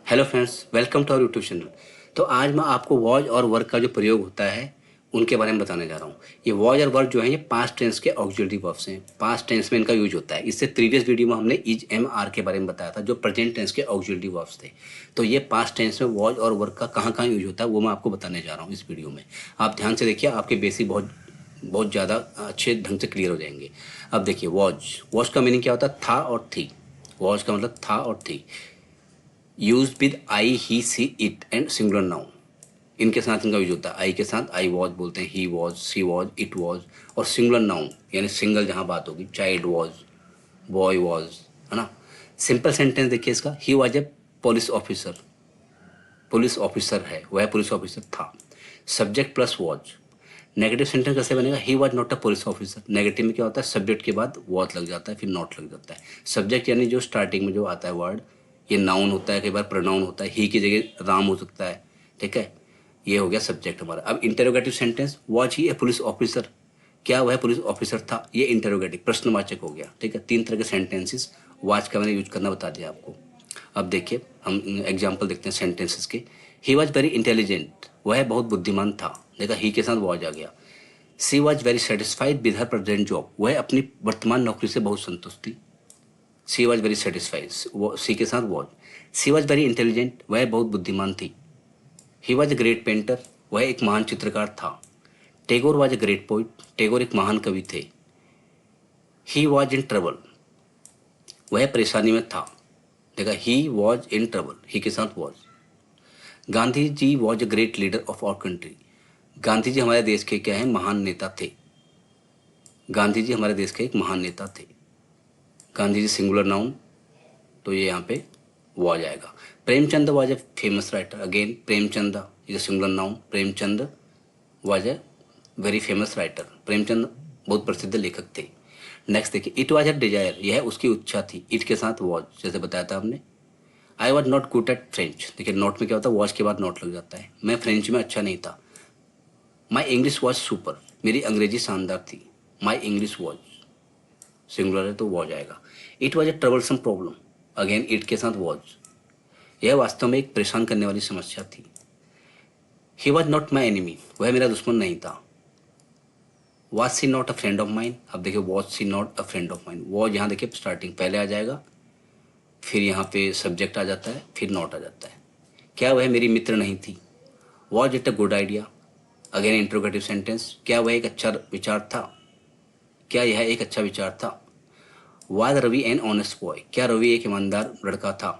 Hello friends, welcome to our YouTube channel. तो आज मैं आपको वॉज और वर्क का जो प्रयोग होता है उनके बारे में बताने जा रहा हूँ। ये वॉज और वर्क जो है ये पास्ट टेंस के ऑक्सिलरी वर्ब्स हैं। पास्ट टेंस में इनका यूज होता है। इससे प्रीवियस वीडियो में हमने इज एम आर के बारे में बताया था जो प्रेजेंट टेंस के ऑक्सिलरी वर्ब्स थे। तो ये पास्ट टेंस में वॉज और वर्क का कहाँ कहाँ यूज होता है वो मैं आपको बताने जा रहा हूँ इस वीडियो में। आप ध्यान से देखिए, आपके बेसिक बहुत बहुत ज़्यादा अच्छे ढंग से क्लियर हो जाएंगे। अब देखिए, वॉज वॉज का मीनिंग क्या होता है? था और थी। वॉज का मतलब था और थी। Use with I he see it and singular noun, इनके साथ इनका यूज होता है। आई के साथ आई वॉज बोलते हैं, he was, she was, it was. और सिंगुलर नाउन यानी सिंगल जहाँ बात होगी, चाइल्ड वॉज, बॉय वॉज, है ना। सिंपल सेंटेंस देखिए इसका, ही was A police officer. Police officer है, वह पुलिस ऑफिसर था। Subject plus was. Negative sentence कैसे बनेगा? ही was not a police officer. Negative में क्या होता है? सब्जेक्ट के बाद वॉज लग जाता है, फिर नॉट लग जाता है। सब्जेक्ट यानी जो स्टार्टिंग में जो आता है वर्ड, ये नाउन होता है, कई बार प्रोनाउन होता है, ही की जगह राम हो सकता है। ठीक है, ये हो गया सब्जेक्ट हमारा। अब interrogative sentence, was he A police officer, क्या वह पुलिस ऑफिसर था? ये इंटेरोगेटिव प्रश्नवाचक हो गया। ठीक है, तीन तरह के सेंटेंसेस वॉज का मैंने यूज करना बता दिया आपको। अब देखिए, हम एग्जाम्पल देखते हैं सेंटेंसेस के। ही वॉज वेरी इंटेलिजेंट, वह बहुत बुद्धिमान था। देखा, ही के साथ वॉज आ गया। She was very satisfied with her present job, वह अपनी वर्तमान नौकरी से बहुत संतुष्ट थी। She was very satisfied, she के साथ was. She was very intelligent, वह बहुत बुद्धिमान थी। He was a great painter, वह एक महान चित्रकार था। Tagore was a great poet, Tagore एक महान कवि थे। ही वॉज इन ट्रबल, वह परेशानी में था। देखा, he was in trouble, he के साथ was. Gandhi ji was a great leader of our country, Gandhi ji हमारे देश के क्या है? महान नेता थे। गांधी जी हमारे देश के एक महान नेता थे। गांधी जी सिंगुलर नाउन, तो ये यहाँ पे वॉज आएगा। Premchand was a famous writer, again Premchand is singular noun. Premchand was a very famous writer, Premchand बहुत प्रसिद्ध लेखक थे। नेक्स्ट देखिए, इट वॉज ए डिजायर, यह उसकी इच्छा थी। इट के साथ वॉज, जैसे बताया था हमने। I was not good at French, देखिए नॉट में क्या होता है? वॉज के बाद नॉट लग जाता है। मैं फ्रेंच में अच्छा नहीं था। माई इंग्लिश वॉज सुपर, मेरी अंग्रेजी शानदार थी। माई इंग्लिश वॉज सिंगुलर है तो वॉज आएगा। It was a troublesome problem, again it के साथ वॉज, यह वास्तव में एक परेशान करने वाली समस्या थी। He was not my enemy, वह मेरा दुश्मन नहीं था। Was she not a friend of mine, अब देखिए was she not a friend of mine, was यहाँ देखिए स्टार्टिंग पहले आ जाएगा, फिर यहाँ पे सब्जेक्ट आ जाता है, फिर नॉट आ जाता है। क्या वह मेरी मित्र नहीं थी? Was it a good idea, again interrogative sentence, क्या वह एक अच्छा विचार था? क्या यह एक अच्छा विचार था? Was Ravi an honest boy, क्या रवि एक ईमानदार लड़का था?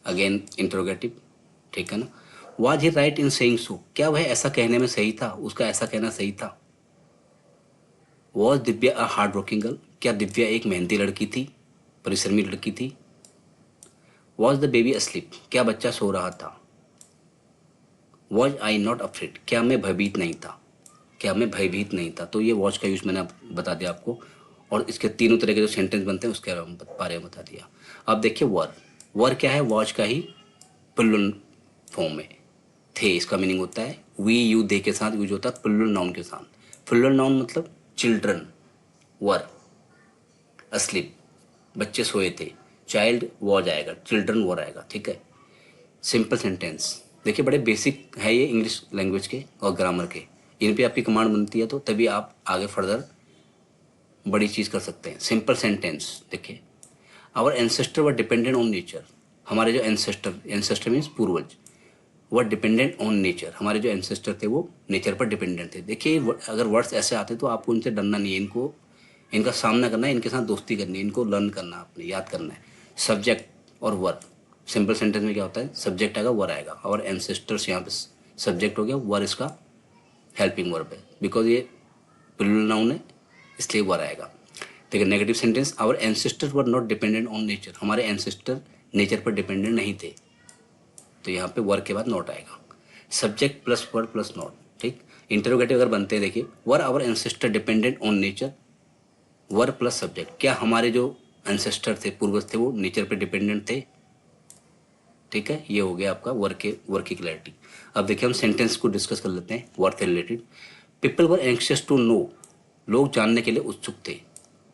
अगेन इंट्रोगेटिव, ठीक है ना। Was he right in saying so, क्या वह ऐसा कहने में सही था? उसका ऐसा कहना सही था। Was Divya a hard working girl, क्या दिव्या एक मेहनती लड़की थी, परिश्रमी लड़की थी। वॉज द बेबी अस्लीप, क्या बच्चा सो रहा था। वॉज आई नॉट अफ्रेड, क्या मैं भयभीत नहीं था। क्या मैं भयभीत नहीं था। तो ये वॉच का यूज मैंने बता दिया आपको, और इसके तीनों तरह के जो सेंटेंस बनते हैं उसके बारे में बता दिया। अब देखिए वर, वर क्या है? वॉच का ही प्लुरल फॉर्म में थे, इसका मीनिंग होता है वी यू दे के साथ यूज होता है प्लुरल नाउन के साथ। प्लुरल नाउन मतलब चिल्ड्रन, वर अस्लीप, बच्चे सोए थे। चाइल्ड वॉज आएगा, चिल्ड्रन वर आएगा। ठीक है, सिंपल सेंटेंस देखिए, बड़े बेसिक है ये इंग्लिश लैंग्वेज के और ग्रामर के। इन पे आपकी कमांड बनती है तो तभी आप आगे फर्दर बड़ी चीज़ कर सकते हैं। सिंपल सेंटेंस देखिए, our ancestor were dependent on nature, हमारे जो एंसेस्टर, एंसेस्टर मीन्स पूर्वज, वर डिपेंडेंट ऑन नेचर, हमारे जो एंसेस्टर थे वो नेचर पर डिपेंडेंट थे। देखिए अगर वर्ड्स ऐसे आते तो आपको इनसे डरना नहीं है, इनको इनका सामना करना है, इनके साथ दोस्ती करनी है, इनको लर्न करना, आपने याद करना है। सब्जेक्ट और वर्ब, सिंपल सेंटेंस में क्या होता है? सब्जेक्ट आएगा, वर आएगा, और एंसेस्टर्स यहाँ पे सब्जेक्ट हो गया, वर इसका हेल्पिंग वर्ब है, बिकॉज ये प्लूरल नाउन है इसलिए वर आएगा। देखिए negative sentence, our ancestors were not dependent on nature, हमारे एंसेस्टर नेचर पर डिपेंडेंट नहीं थे, तो यहाँ पे वर के बाद नॉट आएगा। Subject plus word plus not, ठीक। इंटरोगेटिव अगर बनते हैं देखिए, were our ancestor dependent on nature, were plus subject, क्या हमारे जो एंसेस्टर थे, पूर्वज थे, वो नेचर पे डिपेंडेंट थे। ठीक है, ये हो गया आपका वर्क की क्लैरिटी। अब देखिए हम सेंटेंस को डिस्कस कर लेते हैं वर्क से related. People were anxious to know, लोग जानने के लिए उत्सुक थे।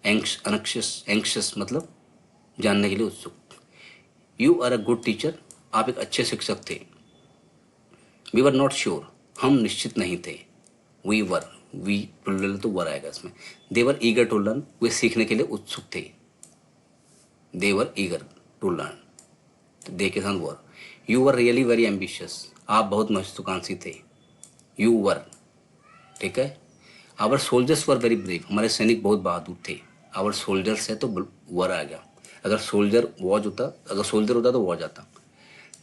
एंक्शियस, एंक्शियस मतलब जानने के लिए उत्सुक। You are a good teacher, आप एक अच्छे शिक्षक थे। वी वर नॉट श्योर, हम निश्चित नहीं थे। वी वर, वी प्लूरल तो वर आएगा इसमें। They were eager to learn, वे सीखने के लिए उत्सुक थे। They were eager to learn, तो दे के साथ were. You were really very ambitious, आप बहुत महत्वाकांक्षी थे। यू वर, ठीक है। Our soldiers were very brave, हमारे सैनिक बहुत बहादुर थे। आवर सोल्जर्स है तो वर आ गया। अगर सोल्जर वॉज होता, अगर सोल्जर होता तो वॉज आता।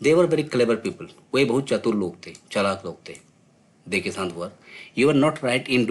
दे वर वेरी क्लेवर पीपल, वे बहुत चतुर लोग थे, चालाक लोग थे। दे के साथ were. You are not right in